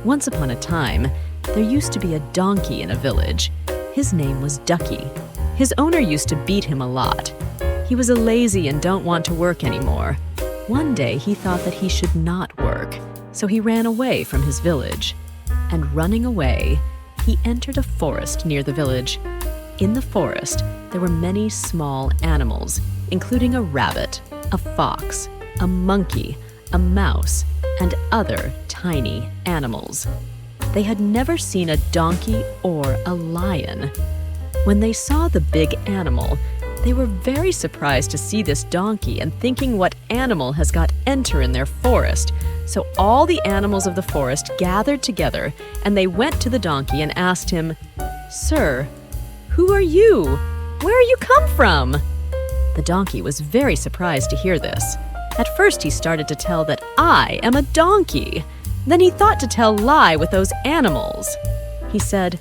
Once upon a time, there used to be a donkey in a village. His name was Ducky. His owner used to beat him a lot. He was a lazy and don't want to work anymore. One day he thought that he should not work, so he ran away from his village. And running away, he entered a forest near the village. In the forest, there were many small animals, including a rabbit, a fox, a monkey, a mouse, and other tiny animals. They had never seen a donkey or a lion. When they saw the big animal, they were very surprised to see this donkey and thinking what animal has got enter in their forest. So all the animals of the forest gathered together and they went to the donkey and asked him, "Sir, who are you? Where are you come from?" The donkey was very surprised to hear this. At first he started to tell that I am a donkey. Then he thought to tell lie with those animals. He said,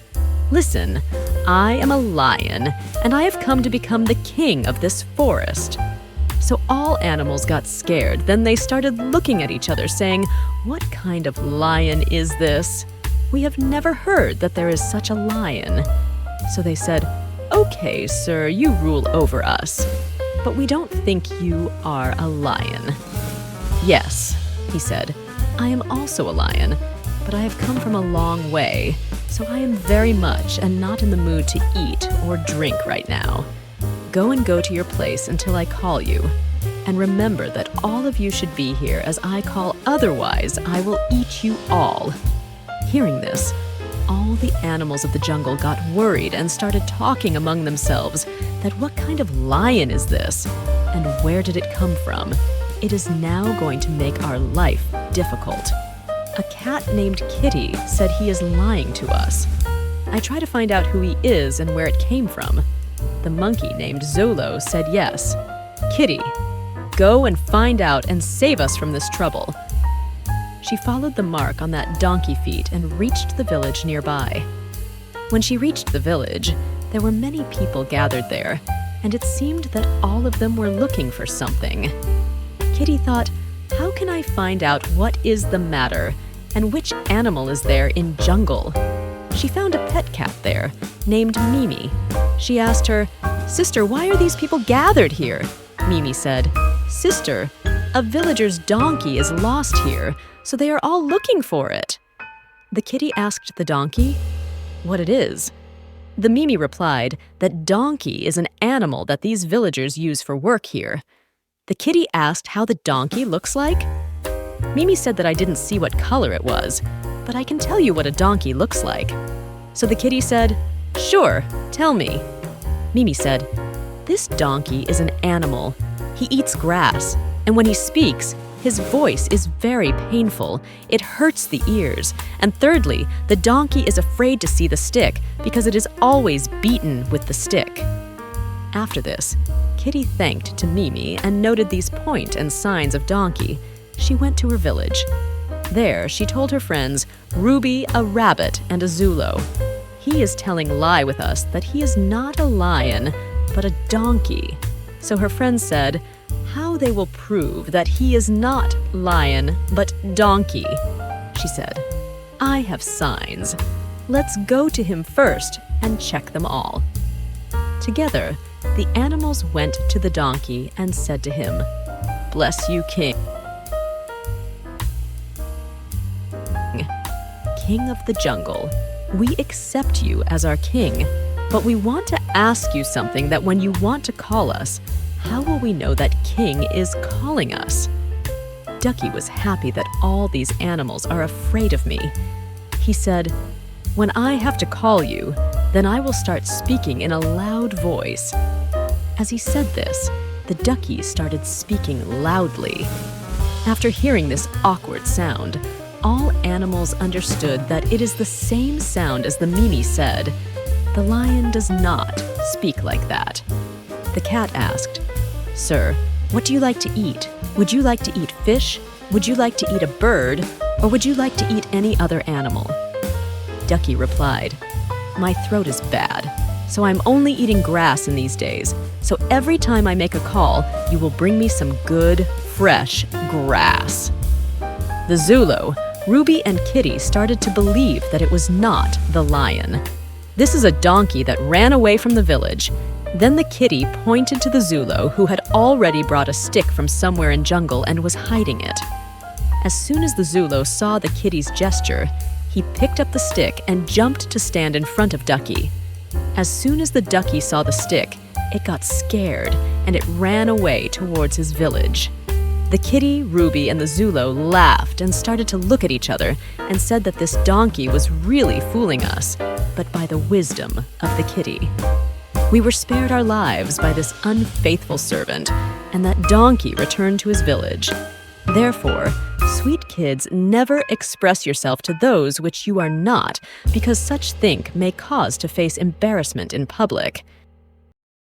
"Listen, I am a lion, and I have come to become the king of this forest." So all animals got scared. Then they started looking at each other, saying, "What kind of lion is this? We have never heard that there is such a lion." So they said, "Okay, sir, you rule over us, but we don't think you are a lion." "Yes," he said, "I am also a lion, but I have come from a long way, so I am very much and not in the mood to eat or drink right now. Go to your place until I call you. And remember that all of you should be here as I call, otherwise I will eat you all." Hearing this, all the animals of the jungle got worried and started talking among themselves that what kind of lion is this? And where did it come from? It is now going to make our life difficult. A cat named Kitty said he is lying to us. I try to find out who he is and where it came from. The monkey named Zolo said yes. "Kitty, go and find out and save us from this trouble." She followed the mark on that donkey feet and reached the village nearby. When she reached the village, there were many people gathered there, and it seemed that all of them were looking for something. Kitty thought, "How can I find out what is the matter and which animal is there in jungle?" She found a pet cat there named Mimi. She asked her, "Sister, why are these people gathered here?" Mimi said, "Sister, a villager's donkey is lost here, so they are all looking for it." The kitty asked the donkey what it is. The Mimi replied that donkey is an animal that these villagers use for work here. The kitty asked how the donkey looks like. Mimi said that I didn't see what color it was, but I can tell you what a donkey looks like. So the kitty said, "Sure, tell me." Mimi said, "This donkey is an animal. He eats grass, and when he speaks, his voice is very painful. It hurts the ears. And thirdly, the donkey is afraid to see the stick because it is always beaten with the stick." After this, Kitty thanked to Mimi and noted these point and signs of donkey. She went to her village. There, she told her friends, Ruby, a rabbit, and a Zulo. "He is telling lie with us that he is not a lion, but a donkey." So her friends said, "How they will prove that he is not lion, but donkey?" She said, "I have signs. Let's go to him first and check them all." Together, the animals went to the donkey and said to him, "Bless you, King. King of the jungle, we accept you as our king, but we want to ask you something that when you want to call us, how will we know that King is calling us?" Ducky was happy that all these animals are afraid of me. He said, "When I have to call you, then I will start speaking in a loud voice." As he said this, the ducky started speaking loudly. After hearing this awkward sound, all animals understood that it is the same sound as the Mimi said. The lion does not speak like that. The cat asked, "Sir, what do you like to eat? Would you like to eat fish? Would you like to eat a bird? Or would you like to eat any other animal?" Ducky replied, "My throat is bad, so I'm only eating grass in these days. So every time I make a call, you will bring me some good, fresh grass." The Zulu Ruby and Kitty started to believe that it was not the lion. This is a donkey that ran away from the village. Then the kitty pointed to the Zulo, who had already brought a stick from somewhere in jungle and was hiding it. As soon as the Zulo saw the kitty's gesture, he picked up the stick and jumped to stand in front of Ducky. As soon as the ducky saw the stick, it got scared and it ran away towards his village. The kitty, Ruby, and the Zulo laughed and started to look at each other and said that this donkey was really fooling us, but by the wisdom of the kitty. We were spared our lives by this unfaithful servant, and that donkey returned to his village. Therefore, sweet kids, never express yourself to those which you are not, because such think may cause to face embarrassment in public.